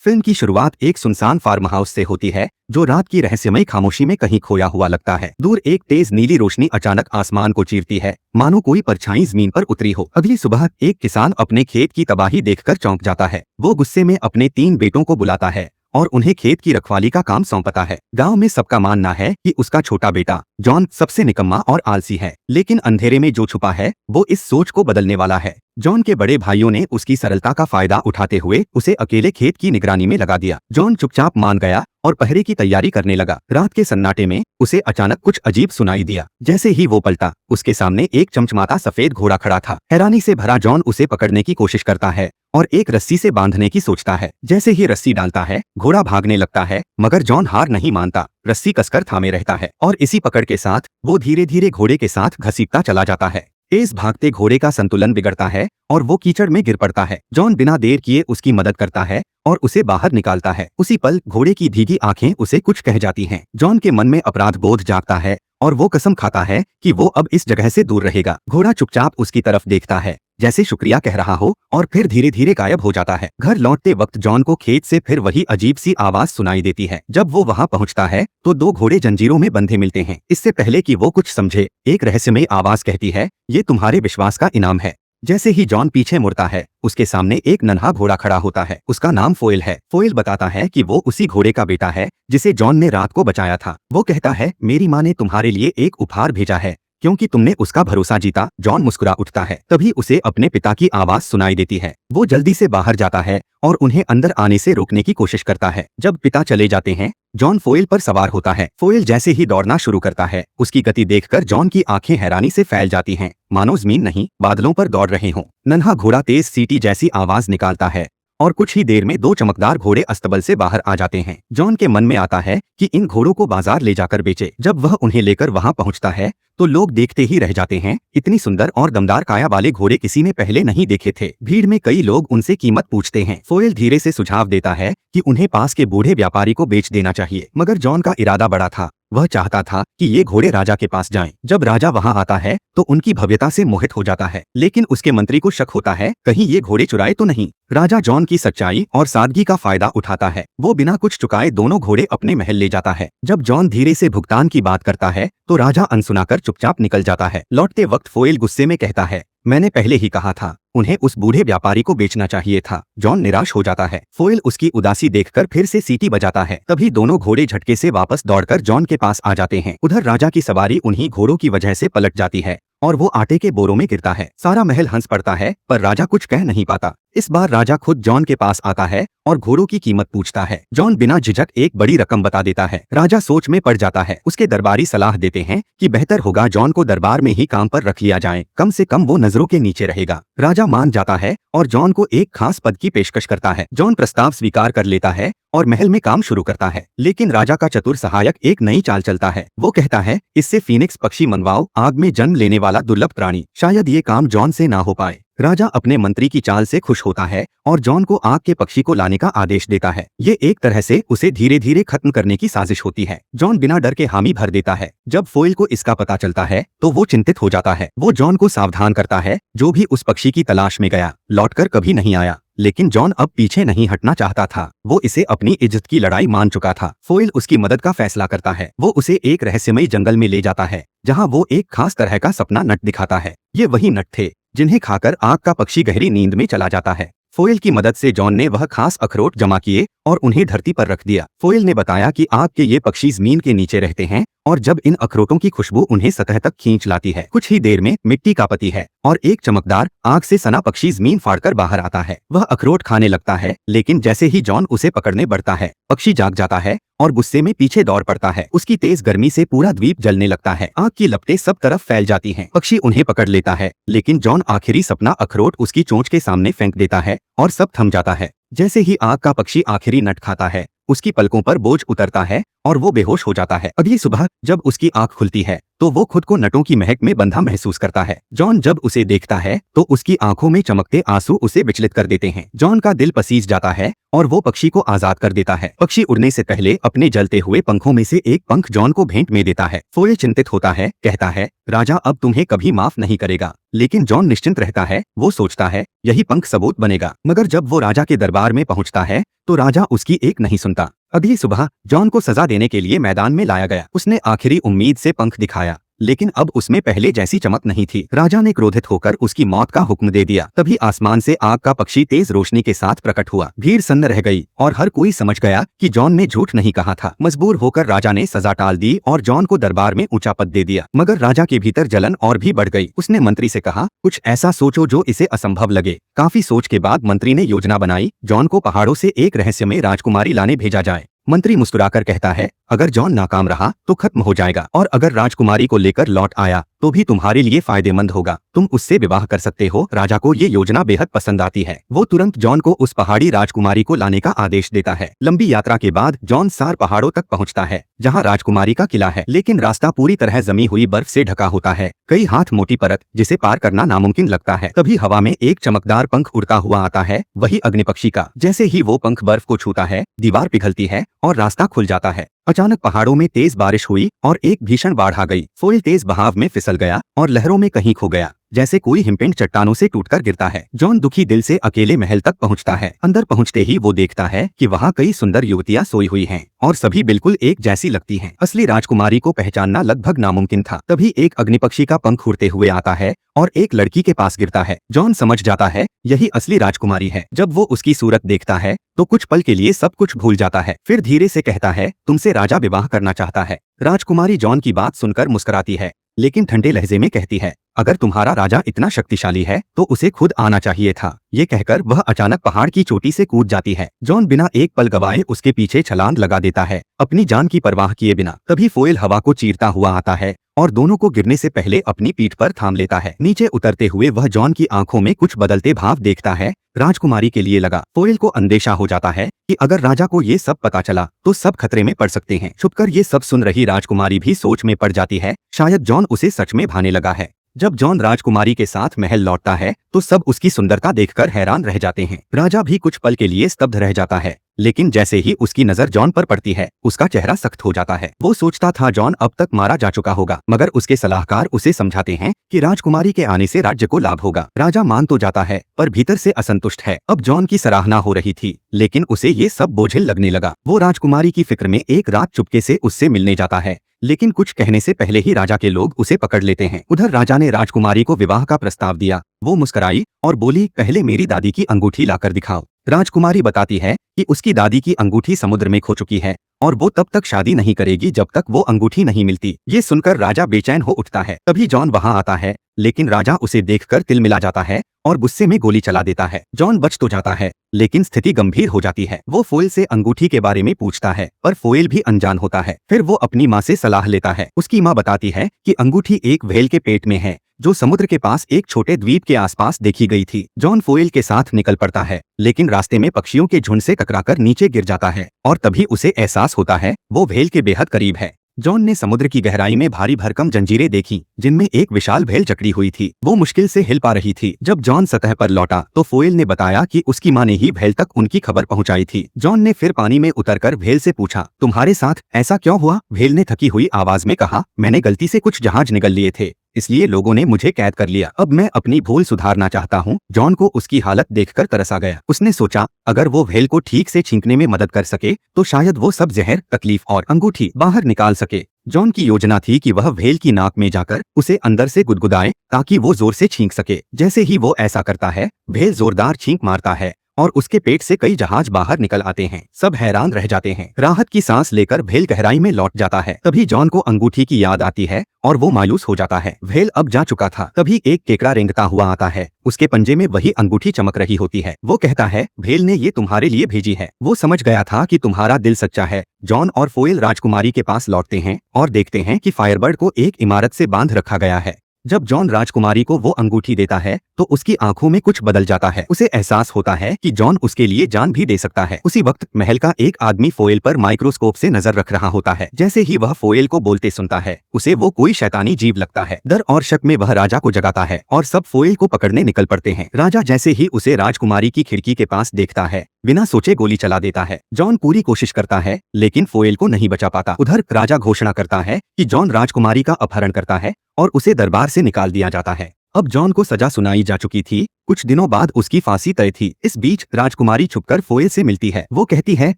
Film की शुरुआत एक सुनसान फार्म हाउस से होती है जो रात की रहस्यमय खामोशी में कहीं खोया हुआ लगता है। दूर एक तेज नीली रोशनी अचानक आसमान को चीरती है, मानो कोई परछाई जमीन पर उतरी हो। अगली सुबह एक किसान अपने खेत की तबाही देखकर चौंक जाता है। वो गुस्से में अपने 3 बेटों को बुलाता है और उन्हें खेत की रखवाली का काम सौंपता है। गांव में सबका मानना है कि उसका छोटा बेटा जॉन सबसे निकम्मा और आलसी है, लेकिन अंधेरे में जो छुपा है वो इस सोच को बदलने वाला है। जॉन के बड़े भाइयों ने उसकी सरलता का फायदा उठाते हुए उसे अकेले खेत की निगरानी में लगा दिया। जॉन चुपचाप मान गया और पहरे की तैयारी करने लगा। रात के सन्नाटे में उसे अचानक कुछ अजीब सुनाई दिया। जैसे ही वो पलटा, उसके सामने एक चमचमाता सफेद घोड़ा खड़ा था। हैरानी से भरा जॉन उसे पकड़ने की कोशिश करता है और एक रस्सी से बांधने की सोचता है। जैसे ही रस्सी डालता है, घोड़ा भागने लगता है, मगर जॉन हार नहीं मानता। रस्सी कसकर थामे रहता है और इसी पकड़ के साथ वो धीरे धीरे घोड़े के साथ घसीटता चला जाता है। तेज भागते घोड़े का संतुलन बिगड़ता है और वो कीचड़ में गिर पड़ता है। जॉन बिना देर किए उसकी मदद करता है और उसे बाहर निकालता है। उसी पल घोड़े की भीगी आंखें उसे कुछ कह जाती हैं। जॉन के मन में अपराध बोध जागता है और वो कसम खाता है कि वो अब इस जगह से दूर रहेगा। घोड़ा चुपचाप उसकी तरफ देखता है, जैसे शुक्रिया कह रहा हो, और फिर धीरे धीरे गायब हो जाता है। घर लौटते वक्त जॉन को खेत से फिर वही अजीब सी आवाज सुनाई देती है। जब वो वहां पहुंचता है तो 2 घोड़े जंजीरों में बंधे मिलते हैं। इससे पहले कि वो कुछ समझे, एक रहस्यमय आवाज कहती है, ये तुम्हारे विश्वास का इनाम है। जैसे ही जॉन पीछे मुड़ता है, उसके सामने एक नन्हा घोड़ा खड़ा होता है। उसका नाम फोइल है। फोइल बताता है कि वो उसी घोड़े का बेटा है जिसे जॉन ने रात को बचाया था। वो कहता है, मेरी माँ ने तुम्हारे लिए एक उपहार भेजा है क्योंकि तुमने उसका भरोसा जीता। जॉन मुस्कुरा उठता है। तभी उसे अपने पिता की आवाज सुनाई देती है। वो जल्दी से बाहर जाता है और उन्हें अंदर आने से रोकने की कोशिश करता है। जब पिता चले जाते हैं, जॉन फोइल पर सवार होता है। फोइल जैसे ही दौड़ना शुरू करता है, उसकी गति देखकर जॉन की आंखें हैरानी से फैल जाती हैं, मानो जमीन नहीं बादलों पर दौड़ रहे हों। नन्हा घोड़ा तेज सीटी जैसी आवाज निकालता है और कुछ ही देर में 2 चमकदार घोड़े अस्तबल से बाहर आ जाते हैं। जॉन के मन में आता है कि इन घोड़ों को बाजार ले जाकर बेचे। जब वह उन्हें लेकर वहां पहुंचता है तो लोग देखते ही रह जाते हैं। इतनी सुंदर और दमदार काया वाले घोड़े किसी ने पहले नहीं देखे थे। भीड़ में कई लोग उनसे कीमत पूछते हैं। फोइल धीरे से सुझाव देता है कि उन्हें पास के बूढ़े व्यापारी को बेच देना चाहिए, मगर जॉन का इरादा बड़ा था। वह चाहता था कि ये घोड़े राजा के पास जाएं। जब राजा वहां आता है तो उनकी भव्यता से मोहित हो जाता है, लेकिन उसके मंत्री को शक होता है, कहीं ये घोड़े चुराए तो नहीं। राजा जॉन की सच्चाई और सादगी का फायदा उठाता है। वो बिना कुछ चुकाए दोनों घोड़े अपने महल ले जाता है। जब जॉन धीरे से भुगतान की बात करता है तो राजा अनसुनाकर चुपचाप निकल जाता है। लौटते वक्त फोइल गुस्से में कहता है, मैंने पहले ही कहा था, उन्हें उस बूढ़े व्यापारी को बेचना चाहिए था। जॉन निराश हो जाता है। फोइल उसकी उदासी देखकर फिर से सीटी बजाता है। तभी दोनों घोड़े झटके से वापस दौड़कर जॉन के पास आ जाते हैं। उधर राजा की सवारी उन्हीं घोड़ों की वजह से पलट जाती है और वो आटे के बोरों में गिरता है। सारा महल हंस पड़ता है, पर राजा कुछ कह नहीं पाता। इस बार राजा खुद जॉन के पास आता है और घोड़ों की कीमत पूछता है। जॉन बिना झिझक एक बड़ी रकम बता देता है। राजा सोच में पड़ जाता है। उसके दरबारी सलाह देते हैं कि बेहतर होगा जॉन को दरबार में ही काम पर रख लिया जाए, कम से कम वो नजरों के नीचे रहेगा। राजा मान जाता है और जॉन को एक खास पद की पेशकश करता है। जॉन प्रस्ताव स्वीकार कर लेता है और महल में काम शुरू करता है। लेकिन राजा का चतुर सहायक एक नई चाल चलता है। वो कहता है, इससे फीनिक्स पक्षी मनवाओ, आग में जन्म लेने वाला दुर्लभ प्राणी। शायद ये काम जॉन से ना हो पाए। राजा अपने मंत्री की चाल से खुश होता है और जॉन को आग के पक्षी को लाने का आदेश देता है। ये एक तरह से उसे धीरे धीरे खत्म करने की साजिश होती है। जॉन बिना डर के हामी भर देता है। जब फोइल को इसका पता चलता है तो वो चिंतित हो जाता है। वो जॉन को सावधान करता है, जो भी उस पक्षी की तलाश में गया लौटकर कभी नहीं आया। लेकिन जॉन अब पीछे नहीं हटना चाहता था। वो इसे अपनी इज्जत की लड़ाई मान चुका था। फोइल उसकी मदद का फैसला करता है। वो उसे एक रहस्यमय जंगल में ले जाता है जहां वो एक खास तरह का सपना नट दिखाता है। ये वही नट थे जिन्हें खाकर आग का पक्षी गहरी नींद में चला जाता है। फोइल की मदद से जॉन ने वह खास अखरोट जमा किए और उन्हें धरती पर रख दिया। फोइल ने बताया कि आग के ये पक्षी जमीन के नीचे रहते हैं और जब इन अखरोटों की खुशबू उन्हें सतह तक खींच लाती है। कुछ ही देर में मिट्टी का पति है और एक चमकदार आग से सना पक्षी जमीन फाड़कर बाहर आता है। वह अखरोट खाने लगता है, लेकिन जैसे ही जॉन उसे पकड़ने बढ़ता है, पक्षी जाग जाता है और गुस्से में पीछे दौड़ पड़ता है। उसकी तेज गर्मी से पूरा द्वीप जलने लगता है। आग की लपटें सब तरफ फैल जाती हैं। पक्षी उन्हें पकड़ लेता है, लेकिन जॉन आखिरी सपना अखरोट उसकी चोंच के सामने फेंक देता है और सब थम जाता है। जैसे ही आग का पक्षी आखिरी नट खाता है, उसकी पलकों पर बोझ उतरता है और वो बेहोश हो जाता है। अगली सुबह जब उसकी आंख खुलती है तो वो खुद को नटों की महक में बंधा महसूस करता है। जॉन जब उसे देखता है तो उसकी आंखों में चमकते आंसू उसे विचलित कर देते हैं। जॉन का दिल पसीज जाता है और वो पक्षी को आजाद कर देता है। पक्षी उड़ने से पहले अपने जलते हुए पंखों में से एक पंख जॉन को भेंट में देता है। फोयल चिंतित होता है, कहता है राजा अब तुम्हें कभी माफ नहीं करेगा। लेकिन जॉन निश्चिंत रहता है। वो सोचता है यही पंख सबूत बनेगा। मगर जब वो राजा के दरबार में पहुंचता है तो राजा उसकी एक नहीं सुनता। अगली सुबह जॉन को सजा देने के लिए मैदान में लाया गया। उसने आखिरी उम्मीद से पंख दिखाया, लेकिन अब उसमें पहले जैसी चमक नहीं थी। राजा ने क्रोधित होकर उसकी मौत का हुक्म दे दिया। तभी आसमान से आग का पक्षी तेज रोशनी के साथ प्रकट हुआ। भीड़ सन्न रह गई और हर कोई समझ गया कि जॉन ने झूठ नहीं कहा था। मजबूर होकर राजा ने सजा टाल दी और जॉन को दरबार में ऊंचा पद दे दिया। मगर राजा के भीतर जलन और भी बढ़ गई। उसने मंत्री से कहा, कुछ ऐसा सोचो जो इसे असंभव लगे। काफी सोच के बाद मंत्री ने योजना बनाई, जॉन को पहाड़ों से एक रहस्यमय राजकुमारी लाने भेजा जाए। मंत्री मुस्कुराकर कहता है, अगर जॉन नाकाम रहा तो खत्म हो जाएगा, और अगर राजकुमारी को लेकर लौट आया तो भी तुम्हारे लिए फायदेमंद होगा। तुम उससे विवाह कर सकते हो। राजा को ये योजना बेहद पसंद आती है। वो तुरंत जॉन को उस पहाड़ी राजकुमारी को लाने का आदेश देता है। लंबी यात्रा के बाद जॉन सार पहाड़ों तक पहुंचता है जहां राजकुमारी का किला है, लेकिन रास्ता पूरी तरह जमी हुई बर्फ से ढका होता है। कई हाथ मोटी परत जिसे पार करना नामुमकिन लगता है। तभी हवा में एक चमकदार पंख उड़ता हुआ आता है, वही अग्निपक्षी का। जैसे ही वो पंख बर्फ को छूता है, दीवार पिघलती है और रास्ता खुल जाता है। अचानक पहाड़ों में तेज बारिश हुई और एक भीषण बाढ़ आ गई। फोयल तेज बहाव में फिसल गया और लहरों में कहीं खो गया, जैसे कोई हिमपिंड चट्टानों से टूटकर गिरता है। जॉन दुखी दिल से अकेले महल तक पहुंचता है। अंदर पहुंचते ही वो देखता है कि वहां कई सुंदर युवतियां सोई हुई हैं और सभी बिल्कुल एक जैसी लगती हैं। असली राजकुमारी को पहचानना लगभग नामुमकिन था। तभी एक अग्निपक्षी का पंख उड़ते हुए आता है और एक लड़की के पास गिरता है। जॉन समझ जाता है यही असली राजकुमारी है। जब वो उसकी सूरत देखता है तो कुछ पल के लिए सब कुछ भूल जाता है। फिर धीरे से कहता है, तुमसे राजा विवाह करना चाहता है। राजकुमारी जॉन की बात सुनकर मुस्कुराती है, लेकिन ठंडे लहजे में कहती है, अगर तुम्हारा राजा इतना शक्तिशाली है तो उसे खुद आना चाहिए था। ये कहकर वह अचानक पहाड़ की चोटी से कूद जाती है। जॉन बिना एक पल गवाए उसके पीछे छलांग लगा देता है, अपनी जान की परवाह किए बिना। तभी फोयल हवा को चीरता हुआ आता है और दोनों को गिरने से पहले अपनी पीठ पर थाम लेता है। नीचे उतरते हुए वह जॉन की आंखों में कुछ बदलते भाव देखता है। राजकुमारी के लिए लगा। फोयल को अंदेशा हो जाता है कि अगर राजा को ये सब पता चला तो सब खतरे में पड़ सकते हैं। छुपकर ये सब सुन रही राजकुमारी भी सोच में पड़ जाती है, शायद जॉन उसे सच में भाने लगा है। जब जॉन राजकुमारी के साथ महल लौटता है तो सब उसकी सुंदरता देखकर हैरान रह जाते हैं। राजा भी कुछ पल के लिए स्तब्ध रह जाता है, लेकिन जैसे ही उसकी नजर जॉन पर पड़ती है उसका चेहरा सख्त हो जाता है। वो सोचता था जॉन अब तक मारा जा चुका होगा, मगर उसके सलाहकार उसे समझाते हैं कि राजकुमारी के आने से राज्य को लाभ होगा। राजा मान तो जाता है पर भीतर से असंतुष्ट है। अब जॉन की सराहना हो रही थी, लेकिन उसे ये सब बोझिल लगने लगा। वो राजकुमारी की फिक्र में एक रात चुपके से उससे मिलने जाता है, लेकिन कुछ कहने से पहले ही राजा के लोग उसे पकड़ लेते हैं। उधर राजा ने राजकुमारी को विवाह का प्रस्ताव दिया। वो मुस्कुराई और बोली, पहले मेरी दादी की अंगूठी लाकर दिखाओ। राजकुमारी बताती है कि उसकी दादी की अंगूठी समुद्र में खो चुकी है और वो तब तक शादी नहीं करेगी जब तक वो अंगूठी नहीं मिलती। ये सुनकर राजा बेचैन हो उठता है। तभी जॉन वहां आता है, लेकिन राजा उसे देखकर तिलमिला जाता है और गुस्से में गोली चला देता है। जॉन बच तो जाता है, लेकिन स्थिति गंभीर हो जाती है। वो फोयल से अंगूठी के बारे में पूछता है, पर फोयल भी अनजान होता है। फिर वो अपनी माँ से सलाह लेता है। उसकी माँ बताती है कि अंगूठी एक व्हेल के पेट में है, जो समुद्र के पास एक छोटे द्वीप के आसपास देखी गई थी। जॉन फोयल के साथ निकल पड़ता है, लेकिन रास्ते में पक्षियों के झुंड से टकराकर नीचे गिर जाता है और तभी उसे एहसास होता है वो व्हेल के बेहद करीब है। जॉन ने समुद्र की गहराई में भारी भरकम जंजीरें देखी, जिनमें एक विशाल व्हेल जकड़ी हुई थी। वो मुश्किल से हिल पा रही थी। जब जॉन सतह पर लौटा तो फोयल ने बताया कि उसकी माँ ने ही व्हेल तक उनकी खबर पहुंचाई थी। जॉन ने फिर पानी में उतरकर व्हेल से पूछा, तुम्हारे साथ ऐसा क्यों हुआ? व्हेल ने थकी हुई आवाज में कहा, मैंने गलती से कुछ जहाज निगल लिए थे, इसलिए लोगों ने मुझे कैद कर लिया। अब मैं अपनी भूल सुधारना चाहता हूँ। जॉन को उसकी हालत देखकर तरस आ गया। उसने सोचा अगर वो व्हेल को ठीक से छींकने में मदद कर सके तो शायद वो सब जहर, तकलीफ और अंगूठी बाहर निकाल सके। जॉन की योजना थी कि वह व्हेल की नाक में जाकर उसे अंदर से गुदगुदाए ताकि वो जोर से छींक सके। जैसे ही वो ऐसा करता है, व्हेल जोरदार छींक मारता है और उसके पेट से कई जहाज बाहर निकल आते हैं। सब हैरान रह जाते हैं। राहत की सांस लेकर व्हेल गहराई में लौट जाता है। तभी जॉन को अंगूठी की याद आती है और वो मायूस हो जाता है। व्हेल अब जा चुका था। तभी एक केकड़ा रेंगता हुआ आता है। उसके पंजे में वही अंगूठी चमक रही होती है। वो कहता है, व्हेल ने ये तुम्हारे लिए भेजी है। वो समझ गया था कि तुम्हारा दिल सच्चा है। जॉन और फोयल राजकुमारी के पास लौटते हैं और देखते हैं कि फायरबर्ड को एक इमारत से बांध रखा गया है। जब जॉन राजकुमारी को वो अंगूठी देता है तो उसकी आंखों में कुछ बदल जाता है। उसे एहसास होता है कि जॉन उसके लिए जान भी दे सकता है। उसी वक्त महल का एक आदमी फोएल पर माइक्रोस्कोप से नजर रख रहा होता है। जैसे ही वह फोएल को बोलते सुनता है उसे वो कोई शैतानी जीव लगता है। डर और शक में वह राजा को जगाता है और सब फोएल को पकड़ने निकल पड़ते हैं। राजा जैसे ही उसे राजकुमारी की खिड़की के पास देखता है बिना सोचे गोली चला देता है। जॉन पूरी कोशिश करता है लेकिन फोएल को नहीं बचा पाता। उधर राजा घोषणा करता है कि जॉन राजकुमारी का अपहरण करता है और उसे दरबार से निकाल दिया जाता है। अब जॉन को सजा सुनाई जा चुकी थी। कुछ दिनों बाद उसकी फांसी तय थी। इस बीच राजकुमारी छुपकर फोएल से मिलती है। वो कहती है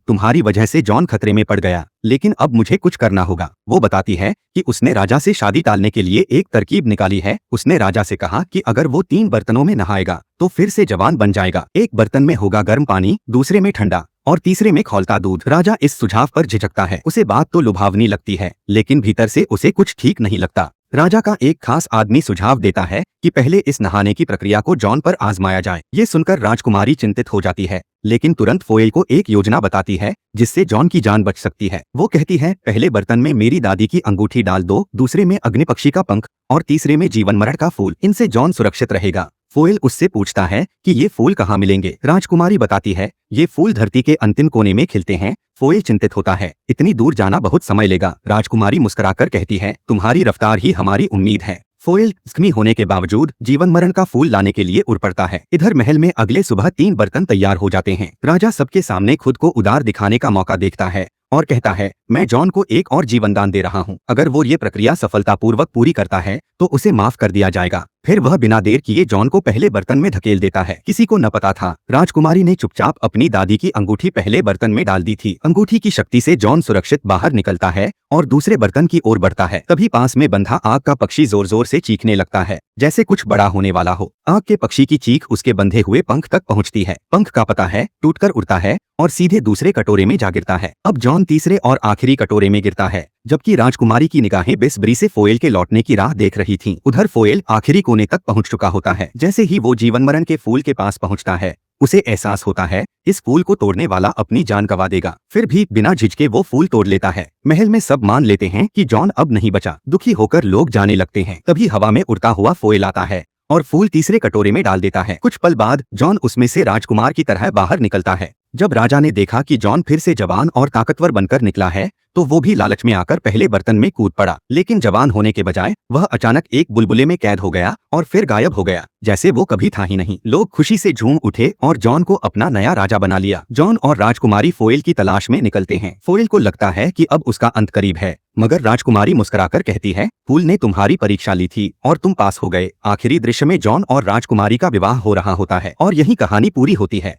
तुम्हारी वजह से जॉन खतरे में पड़ गया, लेकिन अब मुझे कुछ करना होगा। वो बताती है कि उसने राजा से शादी टालने के लिए एक तरकीब निकाली है। उसने राजा से कहा कि अगर वो 3 बर्तनों में नहाएगा तो फिर से जवान बन जाएगा। एक बर्तन में होगा गर्म पानी, दूसरे में ठंडा और तीसरे में खौलता दूध। राजा इस सुझाव पर झिझकता है। उसे बात तो लुभावनी लगती है लेकिन भीतर से उसे कुछ ठीक नहीं लगता। राजा का एक खास आदमी सुझाव देता है कि पहले इस नहाने की प्रक्रिया को जॉन पर आजमाया जाए। ये सुनकर राजकुमारी चिंतित हो जाती है लेकिन तुरंत फोएल को एक योजना बताती है जिससे जॉन की जान बच सकती है। वो कहती है पहले बर्तन में मेरी दादी की अंगूठी डाल दो, दूसरे में अग्नि पक्षी का पंख और तीसरे में जीवन मरण का फूल। इनसे जॉन सुरक्षित रहेगा। फोएल उससे पूछता है कि ये फूल कहाँ मिलेंगे। राजकुमारी बताती है ये फूल धरती के अंतिम कोने में खिलते हैं। फोएल चिंतित होता है, इतनी दूर जाना बहुत समय लेगा। राजकुमारी मुस्कुराकर कहती है तुम्हारी रफ्तार ही हमारी उम्मीद है। फोएल जख्मी होने के बावजूद जीवन मरण का फूल लाने के लिए उड़ पड़ता है। इधर महल में अगले सुबह 3 बर्तन तैयार हो जाते हैं। राजा सबके सामने खुद को उदार दिखाने का मौका देखता है और कहता है मैं जॉन को एक और जीवन दान दे रहा हूँ। अगर वो ये प्रक्रिया सफलतापूर्वक पूरी करता है तो उसे माफ कर दिया जाएगा। फिर वह बिना देर किए जॉन को पहले बर्तन में धकेल देता है। किसी को न पता था राजकुमारी ने चुपचाप अपनी दादी की अंगूठी पहले बर्तन में डाल दी थी। अंगूठी की शक्ति से जॉन सुरक्षित बाहर निकलता है और दूसरे बर्तन की ओर बढ़ता है। तभी पास में बंधा आग का पक्षी जोर जोर से चीखने लगता है जैसे कुछ बड़ा होने वाला हो। आग के पक्षी की चीख उसके बंधे हुए पंख तक पहुंचती है। पंख का पता है टूटकर उड़ता है और सीधे दूसरे कटोरे में जा गिरता है। अब जॉन तीसरे और आखिरी कटोरे में गिरता है जबकि राजकुमारी की निगाहें बेसब्री से फोएल के लौटने की राह देख रही थीं। उधर फोएल आखिरी कोने तक पहुंच चुका होता है। जैसे ही वो जीवन मरण के फूल के पास पहुंचता है उसे एहसास होता है इस फूल को तोड़ने वाला अपनी जान गंवा देगा। फिर भी बिना झिझके वो फूल तोड़ लेता है। महल में सब मान लेते हैं कि जॉन अब नहीं बचा। दुखी होकर लोग जाने लगते हैं। तभी हवा में उड़ता हुआ फोएल आता है और फूल तीसरे कटोरे में डाल देता है। कुछ पल बाद जॉन उसमें से राजकुमार की तरह बाहर निकलता है। जब राजा ने देखा कि जॉन फिर से जवान और ताकतवर बनकर निकला है तो वो भी लालच में आकर पहले बर्तन में कूद पड़ा। लेकिन जवान होने के बजाय वह अचानक एक बुलबुले में कैद हो गया और फिर गायब हो गया जैसे वो कभी था ही नहीं। लोग खुशी से झूम उठे और जॉन को अपना नया राजा बना लिया। जॉन और राजकुमारी फोएल की तलाश में निकलते हैं। फोएल को लगता है कि अब उसका अंत करीब है मगर राजकुमारी मुस्कुराकर कहती है फूल ने तुम्हारी परीक्षा ली थी और तुम पास हो गए। आखिरी दृश्य में जॉन और राजकुमारी का विवाह हो रहा होता है और यही कहानी पूरी होती है।